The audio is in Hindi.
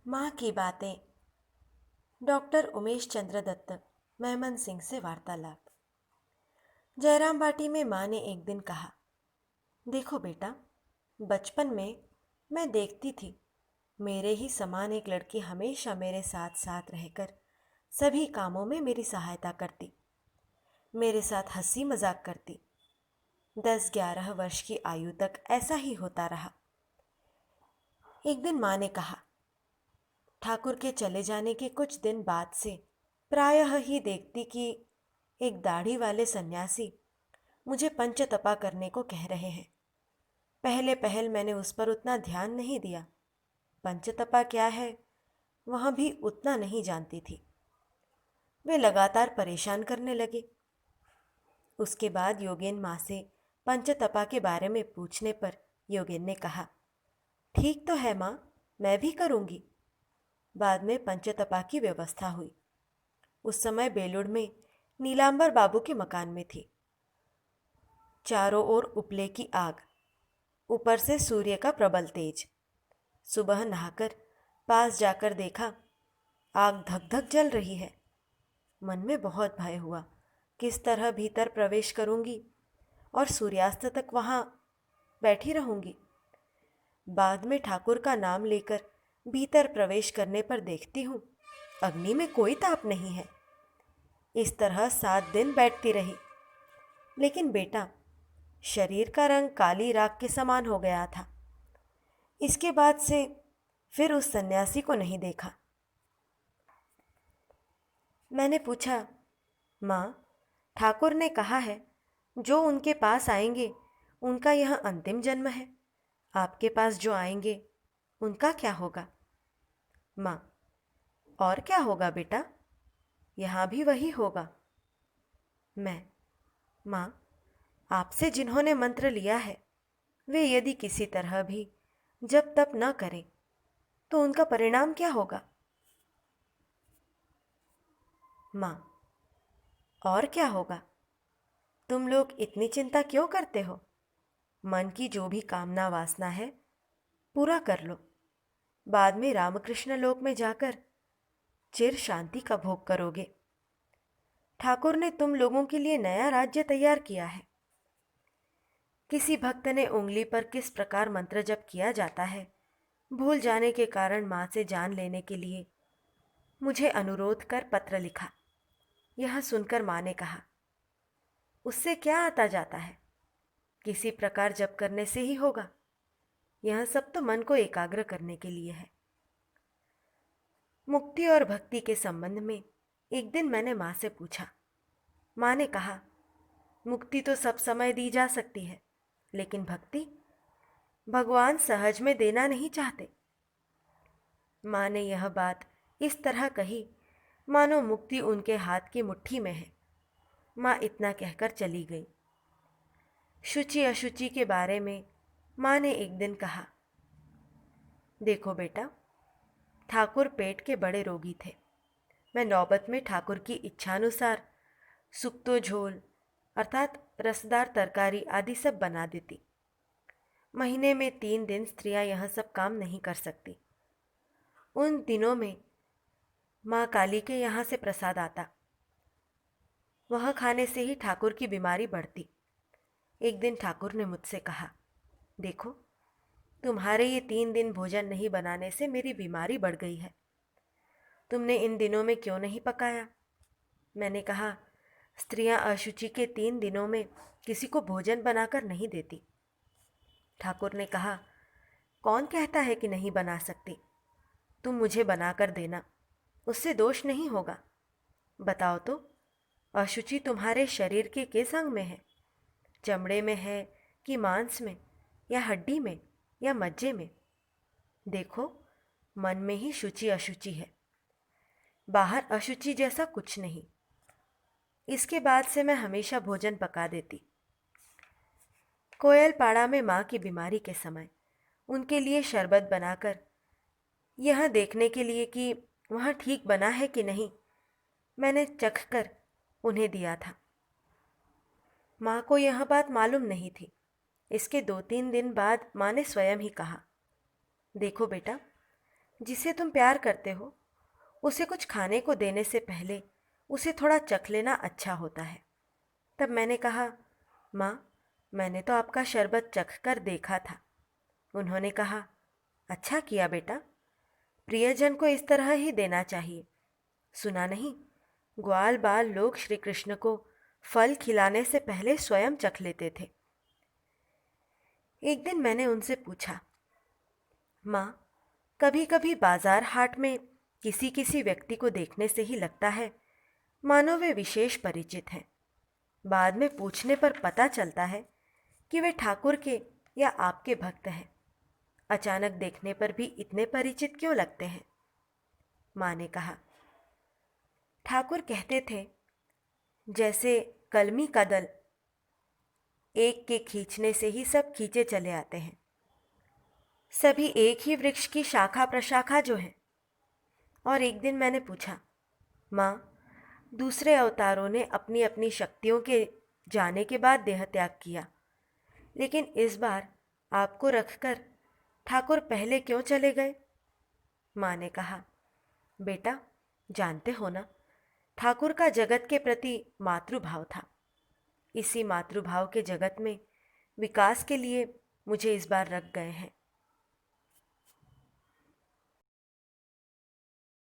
माँ की बातें। डॉक्टर उमेश चंद्र दत्त, मेमन सिंह से वार्तालाप। जयराम बाटी में माँ ने एक दिन कहा, देखो बेटा, बचपन में मैं देखती थी मेरे ही समान एक लड़की हमेशा मेरे साथ साथ रहकर सभी कामों में मेरी सहायता करती, मेरे साथ हंसी मजाक करती। 10-11 वर्ष की आयु तक ऐसा ही होता रहा। एक दिन माँ ने कहा, ठाकुर के चले जाने के कुछ दिन बाद से प्रायः ही देखती कि एक दाढ़ी वाले सन्यासी मुझे पंचतपा करने को कह रहे हैं। पहले पहल मैंने उस पर उतना ध्यान नहीं दिया। पंचतपा क्या है वह भी उतना नहीं जानती थी। वे लगातार परेशान करने लगे। उसके बाद योगेन माँ से पंचतपा के बारे में पूछने पर योगेन ने कहा, ठीक तो है माँ, मैं भी करूँगी। बाद में पंचतपा की व्यवस्था हुई। उस समय बेलुड़ में नीलांबर बाबू के मकान में थी। चारों ओर उपले की आग, ऊपर से सूर्य का प्रबल तेज। सुबह नहाकर पास जाकर देखा, आग धक धक जल रही है। मन में बहुत भय हुआ, किस तरह भीतर प्रवेश करूंगी और सूर्यास्त तक वहां बैठी रहूंगी। बाद में ठाकुर का नाम लेकर भीतर प्रवेश करने पर देखती हूँ अग्नि में कोई ताप नहीं है। इस तरह 7 दिन बैठती रही। लेकिन बेटा, शरीर का रंग काली राख के समान हो गया था। इसके बाद से फिर उस सन्यासी को नहीं देखा। मैंने पूछा, माँ, ठाकुर ने कहा है जो उनके पास आएंगे उनका यह अंतिम जन्म है। आपके पास जो आएंगे उनका क्या होगा? माँ, और क्या होगा बेटा, यहाँ भी वही होगा। मैं, माँ, आपसे जिन्होंने मंत्र लिया है वे यदि किसी तरह भी जब तप न करें तो उनका परिणाम क्या होगा? माँ, और क्या होगा? तुम लोग इतनी चिंता क्यों करते हो? मन की जो भी कामना वासना है पूरा कर लो। बाद में रामकृष्ण लोक में जाकर चिर शांति का भोग करोगे। ठाकुर ने तुम लोगों के लिए नया राज्य तैयार किया है। किसी भक्त ने उंगली पर किस प्रकार मंत्र जप किया जाता है भूल जाने के कारण माँ से जान लेने के लिए मुझे अनुरोध कर पत्र लिखा। यह सुनकर माँ ने कहा, उससे क्या आता जाता है, किसी प्रकार जप करने से ही होगा। यह सब तो मन को एकाग्र करने के लिए है। मुक्ति और भक्ति के संबंध में एक दिन मैंने माँ से पूछा। माँ ने कहा, मुक्ति तो सब समय दी जा सकती है, लेकिन भक्ति भगवान सहज में देना नहीं चाहते। माँ ने यह बात इस तरह कही मानो मुक्ति उनके हाथ की मुट्ठी में है। माँ इतना कहकर चली गई। शुचि अशुचि के बारे में माँ ने एक दिन कहा, देखो बेटा, ठाकुर पेट के बड़े रोगी थे। मैं नौबत में ठाकुर की इच्छानुसार सुक्तो झोल अर्थात रसदार तरकारी आदि सब बना देती। महीने में 3 दिन स्त्रियां यह सब काम नहीं कर सकती। उन दिनों में माँ काली के यहाँ से प्रसाद आता, वह खाने से ही ठाकुर की बीमारी बढ़ती। एक दिन ठाकुर ने मुझसे कहा, देखो, तुम्हारे ये 3 दिन भोजन नहीं बनाने से मेरी बीमारी बढ़ गई है। तुमने इन दिनों में क्यों नहीं पकाया? मैंने कहा, स्त्रियां अशुचि के 3 दिनों में किसी को भोजन बनाकर नहीं देती। ठाकुर ने कहा, कौन कहता है कि नहीं बना सकती? तुम मुझे बनाकर देना, उससे दोष नहीं होगा। बताओ तो, अशुचि तुम्हारे शरीर के किस अंग में है? चमड़े में है कि मांस में या हड्डी में या मज्जे में? देखो, मन में ही शुचि अशुचि है, बाहर अशुचि जैसा कुछ नहीं। इसके बाद से मैं हमेशा भोजन पका देती। कोयलपाड़ा में माँ की बीमारी के समय उनके लिए शरबत बनाकर यह देखने के लिए कि वह ठीक बना है कि नहीं, मैंने चख कर उन्हें दिया था। माँ को यह बात मालूम नहीं थी। इसके 2-3 दिन बाद माँ ने स्वयं ही कहा, देखो बेटा, जिसे तुम प्यार करते हो उसे कुछ खाने को देने से पहले उसे थोड़ा चख लेना अच्छा होता है। तब मैंने कहा, माँ, मैंने तो आपका शरबत चख कर देखा था। उन्होंने कहा, अच्छा किया बेटा, प्रियजन को इस तरह ही देना चाहिए। सुना नहीं, ग्वाल बाल लोग श्री कृष्ण को फल खिलाने से पहले स्वयं चख लेते थे। एक दिन मैंने उनसे पूछा, माँ, कभी कभी बाजार हाट में किसी किसी व्यक्ति को देखने से ही लगता है मानो वे विशेष परिचित हैं। बाद में पूछने पर पता चलता है कि वे ठाकुर के या आपके भक्त हैं। अचानक देखने पर भी इतने परिचित क्यों लगते हैं? माँ ने कहा, ठाकुर कहते थे, जैसे कलमी का दल एक के खींचने से ही सब खींचे चले आते हैं, सभी एक ही वृक्ष की शाखा प्रशाखा जो है। और एक दिन मैंने पूछा, माँ, दूसरे अवतारों ने अपनी अपनी शक्तियों के जाने के बाद देह त्याग किया, लेकिन इस बार आपको रखकर ठाकुर पहले क्यों चले गए? माँ ने कहा, बेटा, जानते हो ना, ठाकुर का जगत के प्रति मातृभाव था। इसी मातृभाव के जगत में विकास के लिए मुझे इस बार रख गए हैं।